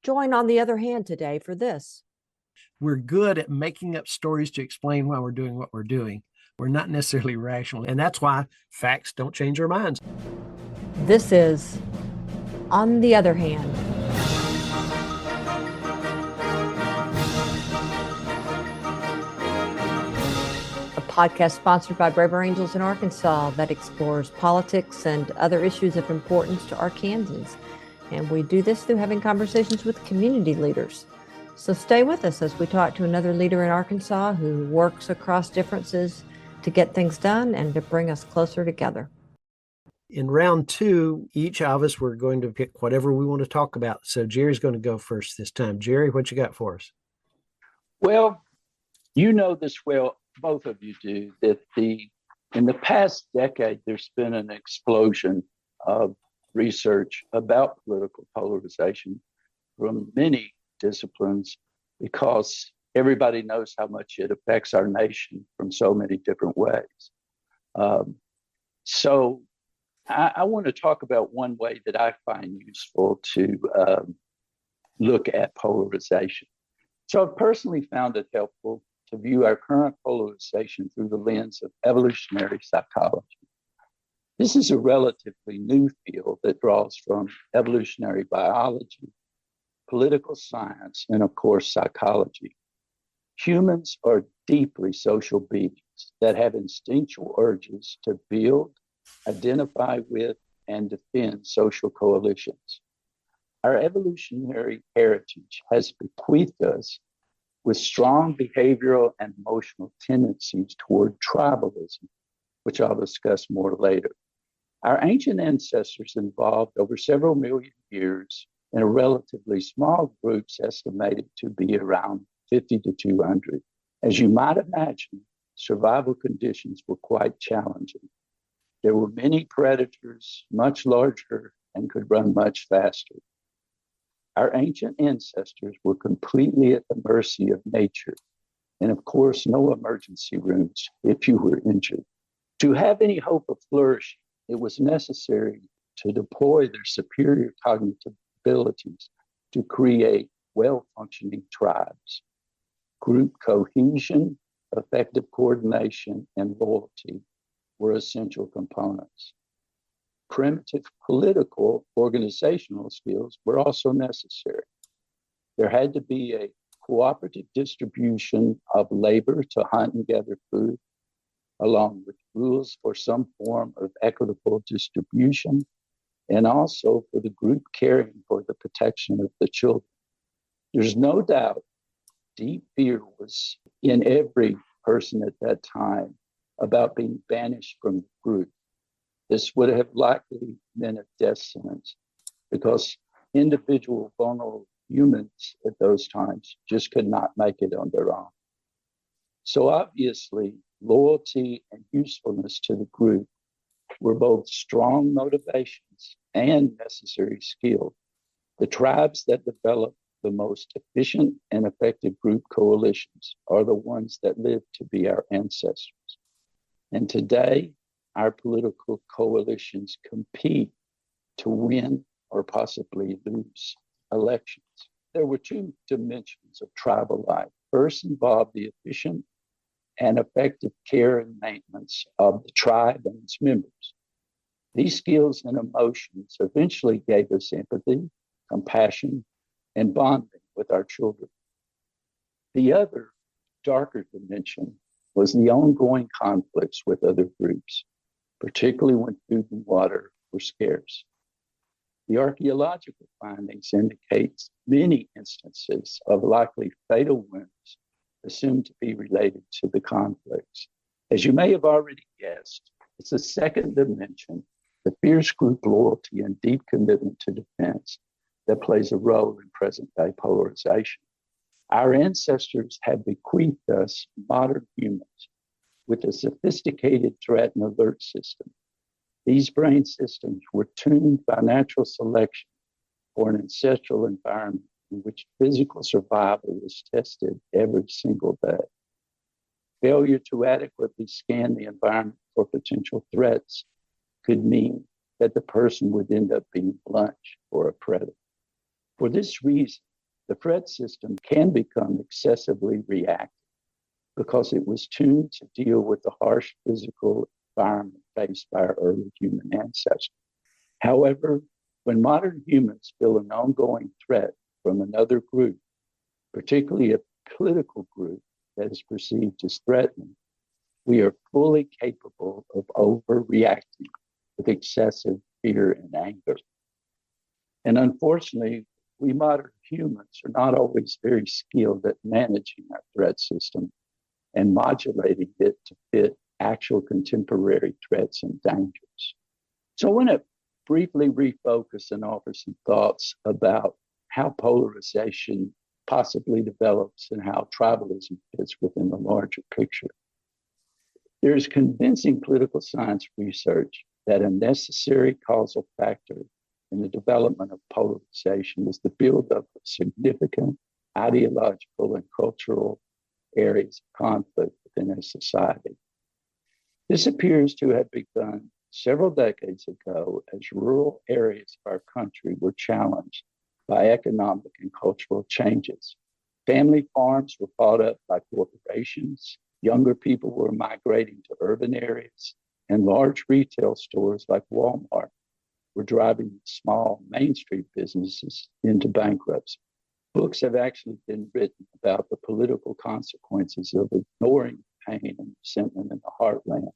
join On the Other Hand today for this. We're good at making up stories to explain why we're doing what we're doing. We're not necessarily rational, and that's why facts don't change our minds. This is On the Other Hand. A podcast sponsored by Braver Angels in Arkansas that explores politics and other issues of importance to Arkansans. And we do this through having conversations with community leaders. So stay with us as we talk to another leader in Arkansas who works across differences to get things done and to bring us closer together. In round two, each of us, we're going to pick whatever we want to talk about. So Jerry's going to go first this time. Jerry, what you got for us? Well, you know this well, both of you do, that in the past decade, there's been an explosion of research about political polarization from many disciplines because everybody knows how much it affects our nation from so many different ways. So I want to talk about one way that I find useful to look at polarization. So I've personally found it helpful to view our current polarization through the lens of evolutionary psychology. This is a relatively new field that draws from evolutionary biology, political science, and of course, psychology. Humans are deeply social beings that have instinctual urges to build, identify with, and defend social coalitions. Our evolutionary heritage has bequeathed us with strong behavioral and emotional tendencies toward tribalism, which I'll discuss more later. Our ancient ancestors evolved over several million years in a relatively small groups estimated to be around 50 to 200. As you might imagine, survival conditions were quite challenging. There were many predators, much larger, and could run much faster. Our ancient ancestors were completely at the mercy of nature, and of course, no emergency rooms if you were injured. To have any hope of flourishing, it was necessary to deploy their superior cognitive abilities to create well-functioning tribes. Group cohesion, effective coordination, and loyalty were essential components. Primitive political organizational skills were also necessary. There had to be a cooperative distribution of labor to hunt and gather food, along with rules for some form of equitable distribution, and also for the group caring for the protection of the children. There's no doubt deep fear was in every person at that time about being banished from the group. This would have likely meant a death sentence because individual vulnerable humans at those times just could not make it on their own. So obviously, loyalty and usefulness to the group were both strong motivations and necessary skills. The tribes that develop the most efficient and effective group coalitions are the ones that live to be our ancestors. And today, our political coalitions compete to win or possibly lose elections. There were two dimensions of tribal life. First involved the efficient and effective care and maintenance of the tribe and its members. These skills and emotions eventually gave us empathy, compassion, and bonding with our children. The other, darker dimension was the ongoing conflicts with other groups, particularly when food and water were scarce. The archaeological findings indicate many instances of likely fatal wounds assumed to be related to the conflicts. As you may have already guessed, it's the second dimension, the fierce group loyalty and deep commitment to defense, that plays a role in present-day polarization. Our ancestors have bequeathed us, modern humans, with a sophisticated threat and alert system. These brain systems were tuned by natural selection for an ancestral environment in which physical survival was tested every single day. Failure to adequately scan the environment for potential threats could mean that the person would end up being lunch for a predator. For this reason, the threat system can become excessively reactive because it was tuned to deal with the harsh physical environment faced by our early human ancestors. However, when modern humans feel an ongoing threat from another group, particularly a political group that is perceived as threatening, we are fully capable of overreacting with excessive fear and anger. And unfortunately, we modern humans are not always very skilled at managing our threat system and modulating it to fit actual contemporary threats and dangers. So I want to briefly refocus and offer some thoughts about how polarization possibly develops and how tribalism fits within the larger picture. There is convincing political science research that a necessary causal factor in the development of polarization is the buildup of significant ideological and cultural areas of conflict within a society. This appears to have begun several decades ago as rural areas of our country were challenged by economic and cultural changes. Family farms were bought up by corporations, younger people were migrating to urban areas, and large retail stores like Walmart were driving small Main Street businesses into bankruptcy. Books have actually been written about the political consequences of ignoring pain and resentment in the heartland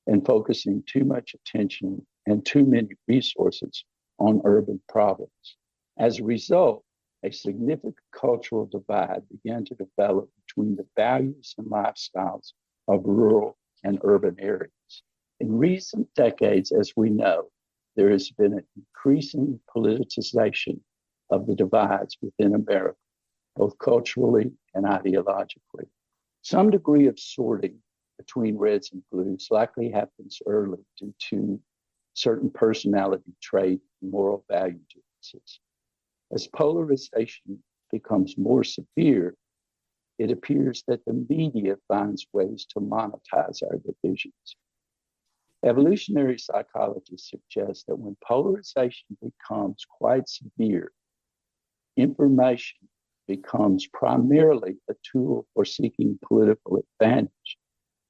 and focusing too much attention and too many resources on urban problems. As a result, a significant cultural divide began to develop between the values and lifestyles of rural and urban areas. In recent decades, as we know, there has been an increasing politicization of the divides within America, both culturally and ideologically. Some degree of sorting between reds and blues likely happens early due to certain personality trait and moral value differences. As polarization becomes more severe, it appears that the media finds ways to monetize our divisions. Evolutionary psychology suggests that when polarization becomes quite severe, information becomes primarily a tool for seeking political advantage.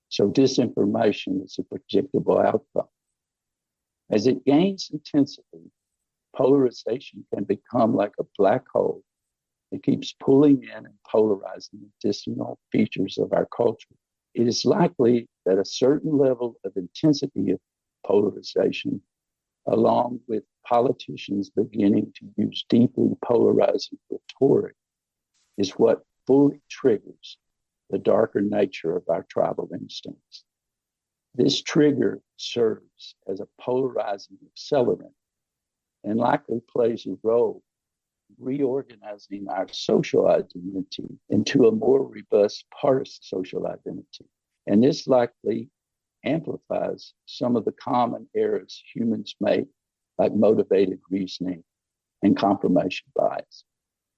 So disinformation is a predictable outcome. As it gains intensity, polarization can become like a black hole that keeps pulling in and polarizing additional features of our culture. It is likely that a certain level of intensity of polarization, along with politicians beginning to use deeply polarizing rhetoric, is what fully triggers the darker nature of our tribal instincts. This trigger serves as a polarizing accelerant and likely plays a role in reorganizing our social identity into a more robust partisan social identity. And this likely amplifies some of the common errors humans make, like motivated reasoning and confirmation bias.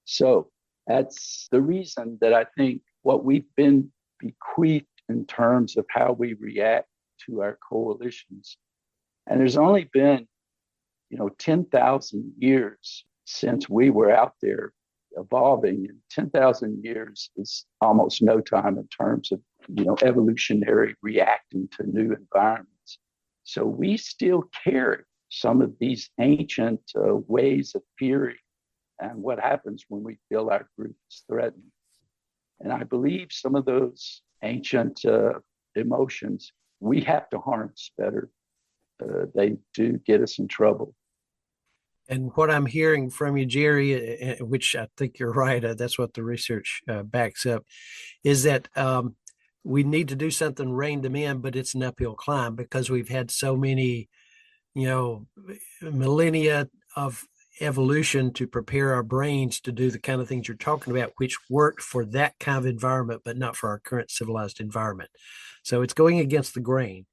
So that's the reason that I think what we've been bequeathed in terms of how we react to our coalitions, and there's only been 10,000 years since we were out there evolving, and 10,000 years is almost no time in terms of evolutionary reacting to new environments. So we still carry some of these ancient ways of fearing and what happens when we feel our group is threatened. And I believe some of those ancient emotions we have to harness better. They do get us in trouble. And what I'm hearing from you, Jerry, which I think you're right, that's what the research backs up, is that we need to do something to rein them in, but it's an uphill climb because we've had so many, millennia of evolution to prepare our brains to do the kind of things you're talking about, which worked for that kind of environment, but not for our current civilized environment. So it's going against the grain.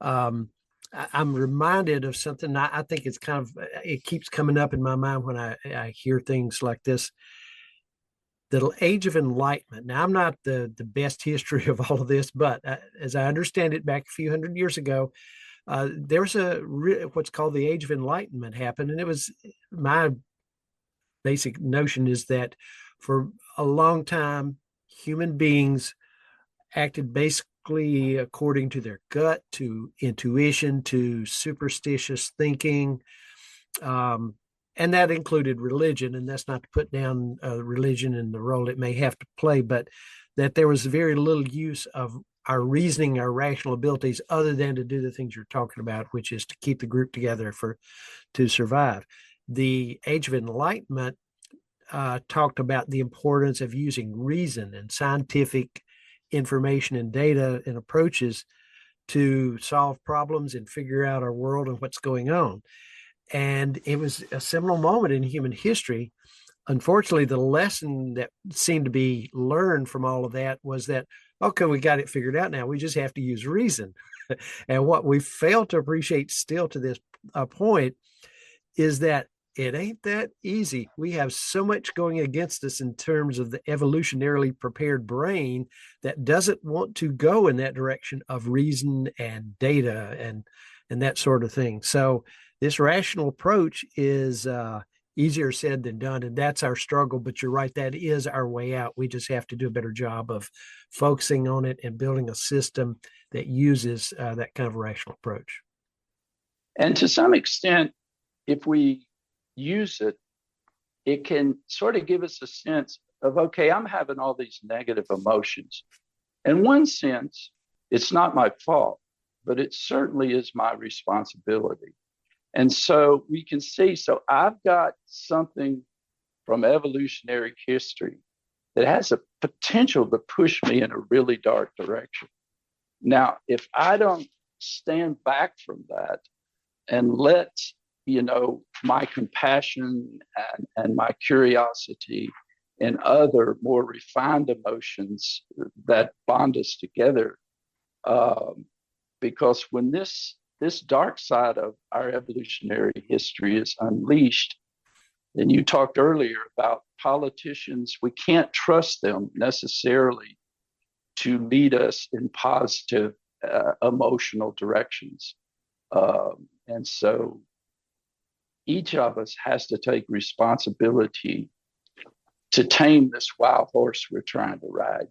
I'm reminded of something. I think it keeps coming up in my mind when I hear things like this. The age of enlightenment. Now, I'm not the best history of all of this, but as I understand it, back a few hundred years ago, there was what's called the age of enlightenment happened, and it was my basic notion is that for a long time, human beings acted basically according to their gut, to intuition, to superstitious thinking. And that included religion. And that's not to put down religion and the role it may have to play, but that there was very little use of our reasoning, our rational abilities, other than to do the things you're talking about, which is to keep the group together to survive. The Age of Enlightenment talked about the importance of using reason and scientific information and data and approaches to solve problems and figure out our world and what's going on. And it was a seminal moment in human history. Unfortunately, the lesson that seemed to be learned from all of that was that, okay, we got it figured out now. We just have to use reason. And what we fail to appreciate still to this point is that it ain't that easy. We have so much going against us in terms of the evolutionarily prepared brain that doesn't want to go in that direction of reason and data and that sort of thing. So this rational approach is easier said than done, and that's our struggle. But you're right, that is our way out. We just have to do a better job of focusing on it and building a system that uses that kind of rational approach. And to some extent, if we use it, it can sort of give us a sense of, okay, I'm having all these negative emotions. In one sense, it's not my fault, but it certainly is my responsibility. And so we can see, so I've got something from evolutionary history that has a potential to push me in a really dark direction. Now, if I don't stand back from that and let, my compassion and my curiosity and other more refined emotions that bond us together, because when this dark side of our evolutionary history is unleashed, and you talked earlier about politicians, we can't trust them necessarily to lead us in positive emotional directions. And so each of us has to take responsibility to tame this wild horse we're trying to ride.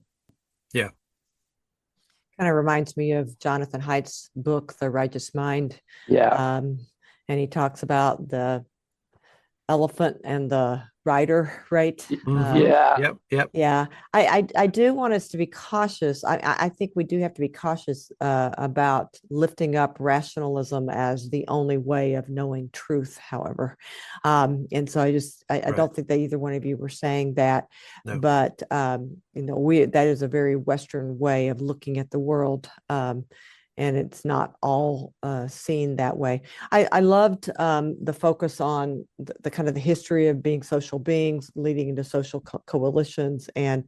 Yeah. Kind of reminds me of Jonathan Haidt's book, The Righteous Mind. Yeah. And he talks about the elephant and the rider, right? Yeah. Yep. Yeah. I do want us to be cautious. I think we do have to be cautious about lifting up rationalism as the only way of knowing truth, however. And so I don't think that either one of you were saying that, No. but that is a very Western way of looking at the world. And it's not all seen that way. I loved the focus on the kind of the history of being social beings leading into social coalitions and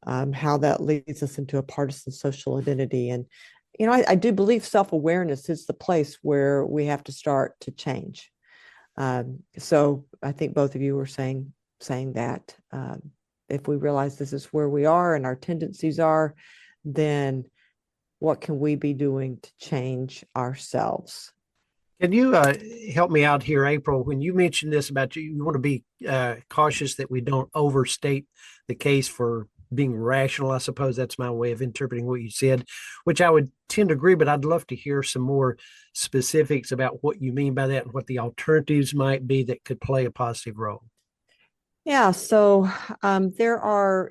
how that leads us into a partisan social identity. And, I do believe self-awareness is the place where we have to start to change. So I think both of you were saying that if we realize this is where we are and our tendencies are, then what can we be doing to change ourselves? Can you help me out here, April? When you mentioned this about you want to be cautious that we don't overstate the case for being rational. I suppose that's my way of interpreting what you said, which I would tend to agree, but I'd love to hear some more specifics about what you mean by that and what the alternatives might be that could play a positive role. Yeah, so there are,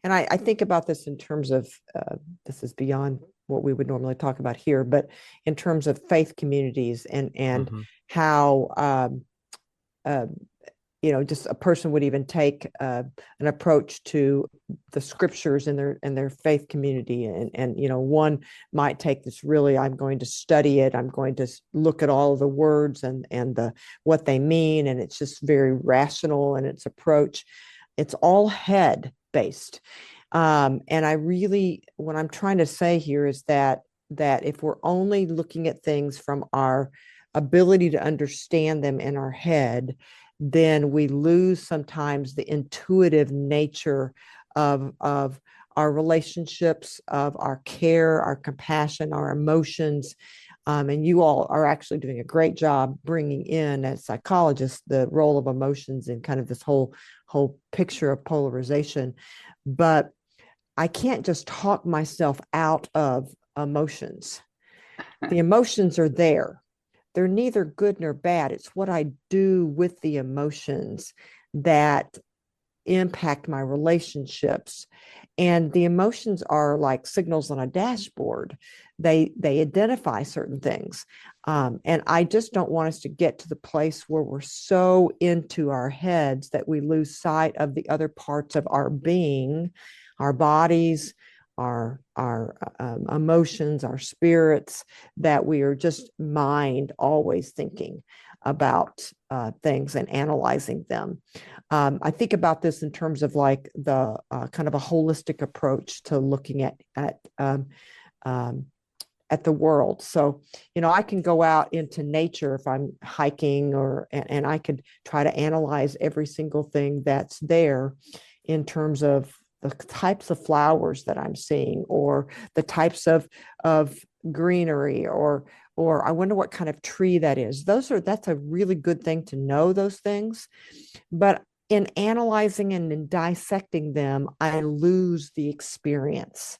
and I think about this in terms of, this is beyond what we would normally talk about here, but in terms of faith communities and how, just a person would even take an approach to the scriptures in their faith community. And one might take this really, I'm going to study it. I'm going to look at all of the words and what they mean. And it's just very rational in its approach. It's all head based. And I really, what I'm trying to say here is that if we're only looking at things from our ability to understand them in our head, then we lose sometimes the intuitive nature of our relationships, of our care, our compassion, our emotions. And you all are actually doing a great job bringing in, as psychologists, the role of emotions in kind of this whole picture of polarization. But I can't just talk myself out of emotions. The emotions are there. They're neither good nor bad. It's what I do with the emotions that impact my relationships. And the emotions are like signals on a dashboard. They identify certain things. And I just don't want us to get to the place where we're so into our heads that we lose sight of the other parts of our being, our bodies, our emotions, our spirits, that we are just mind always thinking about things and analyzing them. I think about this in terms of like the kind of a holistic approach to looking at the world. So, I can go out into nature if I'm hiking, and I could try to analyze every single thing that's there in terms of the types of flowers that I'm seeing, or the types of greenery, or I wonder what kind of tree that is. That's a really good thing to know those things. But in analyzing and in dissecting them, I lose the experience.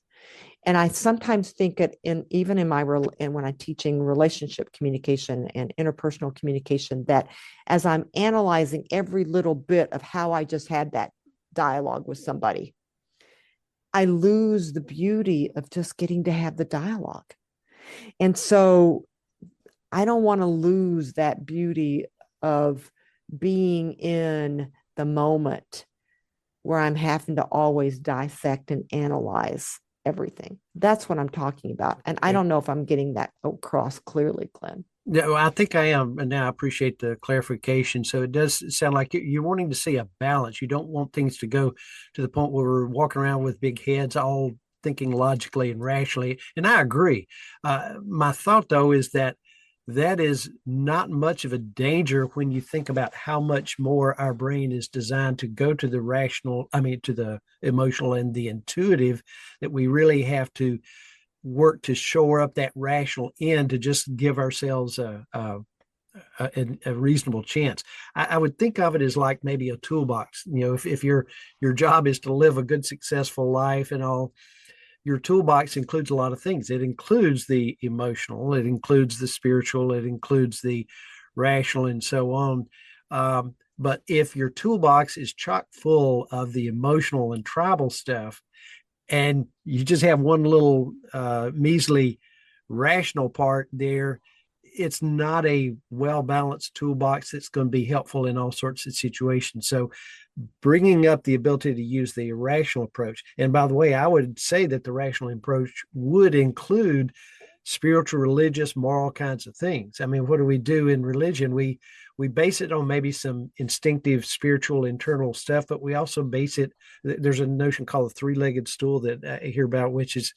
And I sometimes think it even in when I'm teaching relationship communication and interpersonal communication, that as I'm analyzing every little bit of how I just had that dialogue with somebody, I lose the beauty of just getting to have the dialogue. And so I don't want to lose that beauty of being in the moment where I'm having to always dissect and analyze everything. That's what I'm talking about. And I don't know if I'm getting that across clearly, Glenn. Yeah, well, I think I am. And now I appreciate the clarification. So it does sound like you're wanting to see a balance. You don't want things to go to the point where we're walking around with big heads, all thinking logically and rationally. And I agree. My thought, though, is that is not much of a danger when you think about how much more our brain is designed to go to the rational, to the emotional and the intuitive, that we really have to work to shore up that rational end to just give ourselves a reasonable chance. I would think of it as like maybe a toolbox. If your job is to live a good, successful life and all, your toolbox includes a lot of things. It includes the emotional, it includes the spiritual, it includes the rational, and so on. But if your toolbox is chock full of the emotional and tribal stuff, and you just have one little measly rational part there, it's not a well-balanced toolbox that's going to be helpful in all sorts of situations. So bringing up the ability to use the rational approach. And by the way, I would say that the rational approach would include spiritual, religious, moral kinds of things. What do we do in religion? We base it on maybe some instinctive, spiritual, internal stuff, but we also base it. There's a notion called the three-legged stool that I hear about, which is,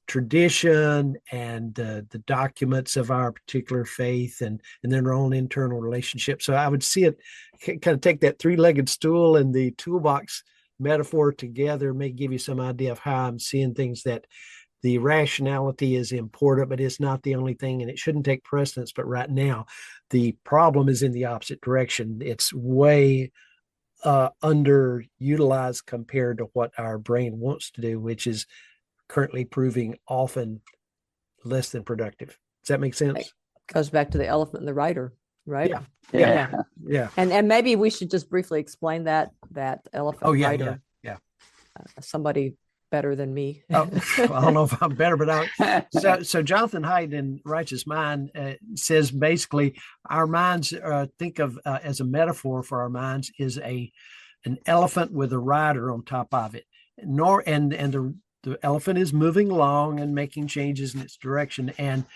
tradition and the documents of our particular faith, and then our own internal relationship. So I would see it kind of take that three-legged stool and the toolbox metaphor together, may give you some idea of how I'm seeing things, that the rationality is important, but it's not the only thing, and it shouldn't take precedence. But right now, the problem is in the opposite direction. It's way underutilized compared to what our brain wants to do, which is currently proving often less than productive. Does that make sense? It goes back to the elephant and the rider, right? Yeah. And maybe we should just briefly explain that elephant rider. Yeah. Somebody better than me. I don't know if I'm better, but so Jonathan Haidt in Righteous Mind says basically our minds think of as a metaphor for our minds is an elephant with a rider on top of it. The elephant is moving along and making changes in its direction. And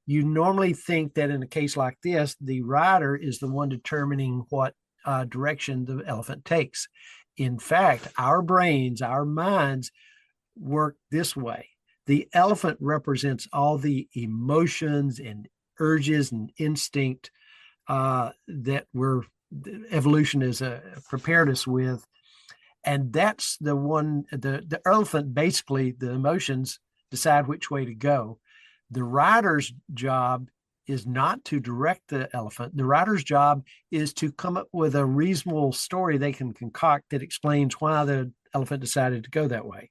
you normally think that in a case like this, the rider is the one determining what direction the elephant takes. In fact, our brains, our minds work this way. The elephant represents all the emotions and urges and instinct that evolution has prepared us with. And that's the one, the elephant, basically the emotions decide which way to go. The rider's job is not to direct the elephant. The rider's job is to come up with a reasonable story they can concoct that explains why the elephant decided to go that way.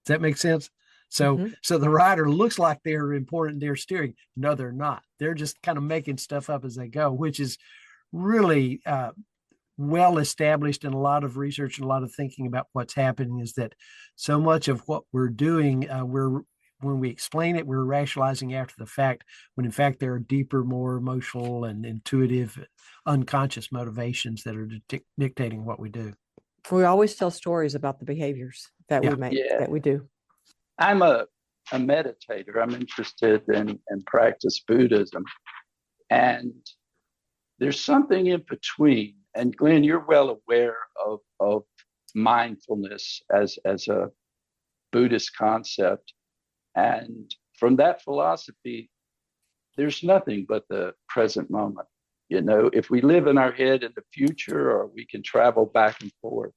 Does that make sense? So, so the rider looks like they're important, they're steering. No, they're not. They're just kind of making stuff up as they go, which is really well established in a lot of research and a lot of thinking about what's happening. Is that so much of what we're doing, when we explain it, we're rationalizing after the fact, when in fact there are deeper, more emotional and intuitive, unconscious motivations that are dictating what we do. We always tell stories about the behaviors that we make, that we do. I'm a meditator. I'm interested in practice Buddhism. And there's something in between. And Glenn, you're well aware of mindfulness as a Buddhist concept. And from that philosophy, there's nothing but the present moment. You know, if we live in our head in the future, or we can travel back and forth.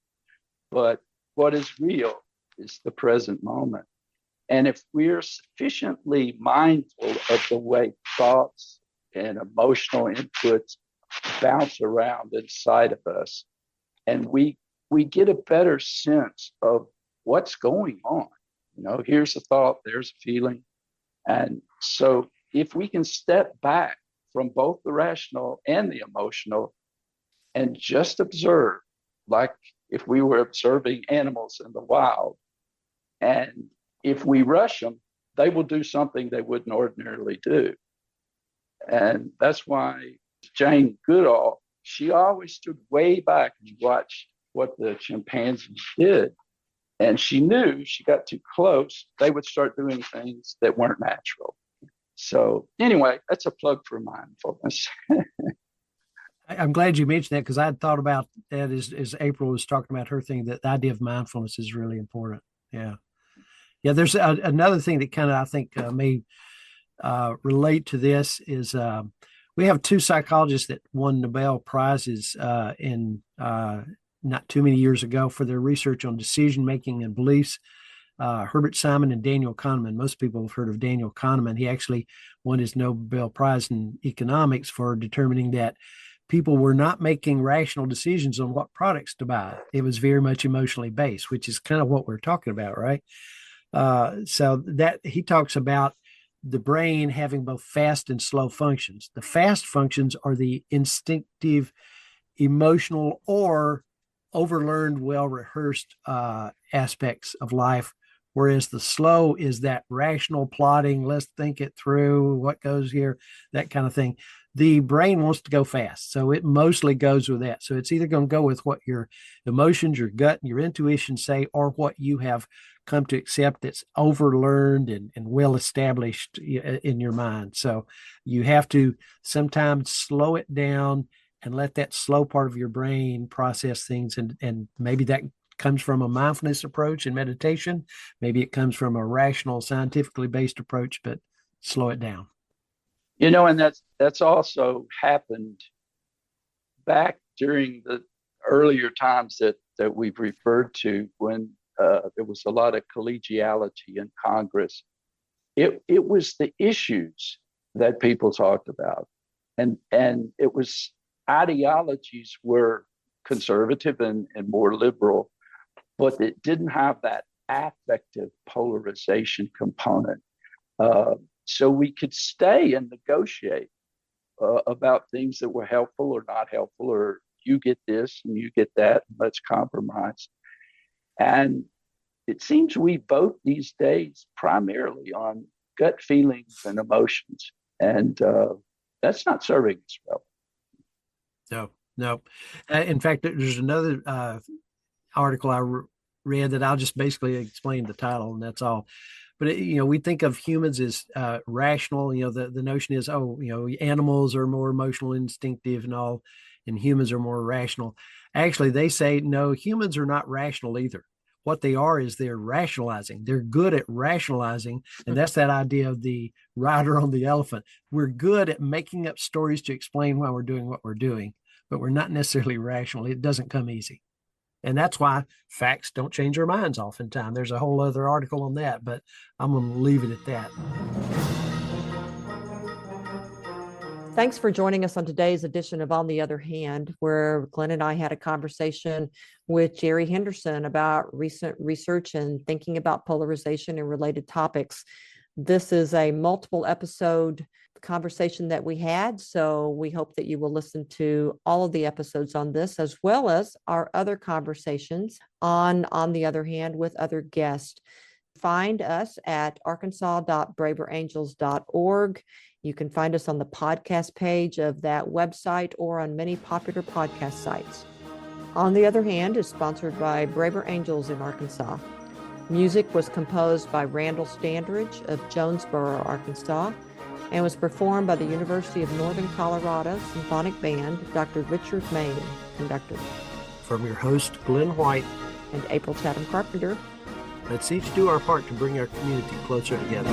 But what is real is the present moment. And if we're sufficiently mindful of the way thoughts and emotional inputs bounce around inside of us, and we get a better sense of what's going on. You know, here's a thought, there's a feeling. And so if we can step back from both the rational and the emotional and just observe, like if we were observing animals in the wild, and if we rush them, they will do something they wouldn't ordinarily do. And that's why Jane Goodall, she always stood way back and watched what the chimpanzees did. And she knew she got too close, they would start doing things that weren't natural. So anyway, that's a plug for mindfulness. I'm glad you mentioned that, because I had thought about that as April was talking about her thing, that the idea of mindfulness is really important. Yeah. Yeah, there's another thing that kind of, I think, may relate to this is we have two psychologists that won Nobel Prizes in not too many years ago for their research on decision-making and beliefs, Herbert Simon and Daniel Kahneman. Most people have heard of Daniel Kahneman. He actually won his Nobel Prize in economics for determining that people were not making rational decisions on what products to buy. It was very much emotionally based, which is kind of what we're talking about, right? So that he talks about the brain having both fast and slow functions. The fast functions are the instinctive, emotional, or overlearned, well-rehearsed aspects of life, whereas the slow is that rational plotting, let's think it through, what goes here, that kind of thing. The brain wants to go fast, so it mostly goes with that. So it's either going to go with what your emotions, your gut, and your intuition say, or what you have come to accept that's overlearned and well established in your mind. So you have to sometimes slow it down and let that slow part of your brain process things. And maybe that comes from a mindfulness approach and meditation. Maybe it comes from a rational, scientifically based approach, but slow it down. You know, and that's also happened back during the earlier times that we've referred to, when there was a lot of collegiality in Congress. It was the issues that people talked about, and it was ideologies were conservative and more liberal, but it didn't have that affective polarization component. So we could stay and negotiate about things that were helpful or not helpful, or you get this and you get that, and let's compromise. And it seems we vote these days primarily on gut feelings and emotions, and that's not serving us well. No. In fact, there's another article I read that I'll just basically explain the title, and that's all. But we think of humans as rational. The notion is, animals are more emotional, instinctive, and all, and humans are more rational. Actually, they say no, humans are not rational either. What they are is they're rationalizing. They're good at rationalizing, and that's that idea of the rider on the elephant. We're good at making up stories to explain why we're doing what we're doing, but we're not necessarily rational. It doesn't come easy. And that's why facts don't change our minds oftentimes. There's a whole other article on that, but I'm going to leave it at that. Thanks for joining us on today's edition of On the Other Hand, where Glenn and I had a conversation with Jerry Henderson about recent research and thinking about polarization and related topics. This is a multiple episode conversation that we had, so we hope that you will listen to all of the episodes on this, as well as our other conversations on the Other Hand with other guests. Find us at arkansas.braverangels.org. You can find us on the podcast page of that website or on many popular podcast sites. On the Other Hand is sponsored by Braver Angels in Arkansas. Music was composed by Randall Standridge of Jonesboro, Arkansas, and was performed by the University of Northern Colorado Symphonic Band, Dr. Richard Main, conductor. From your host, Glen White and April Chatham Carpenter. Let's each do our part to bring our community closer together.